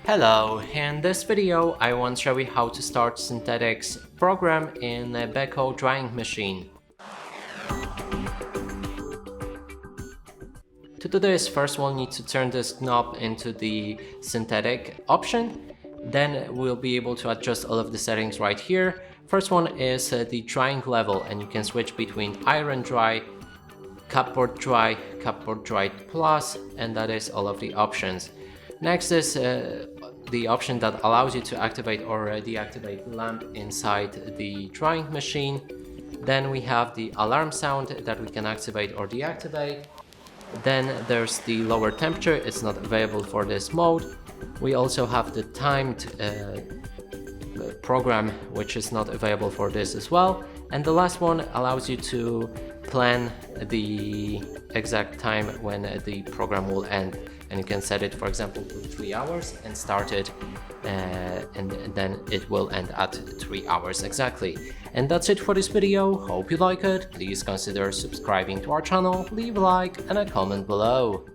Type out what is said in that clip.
Hello, in this video I want to show you how to start synthetics program in a Beko drying machine. To do this, first we'll need to turn this knob into the synthetic option. Then we'll be able to adjust all of the settings right here. First one is the drying level, and you can switch between iron dry, cupboard dry plus, and that is all of the options. Next is the option that allows you to activate or deactivate the lamp inside the drying machine. Then we have the alarm sound that we can activate or deactivate. Then there's the lower temperature, it's not available for this mode. We also have the timed program, which is not available for this as well. And the last one allows you to plan the exact time when the program will end. And you can set it, for example, to 3 hours and start it, and then it will end at 3 hours exactly. And that's it for this video. Hope you like it. Please consider subscribing to our channel, leave a like and a comment below.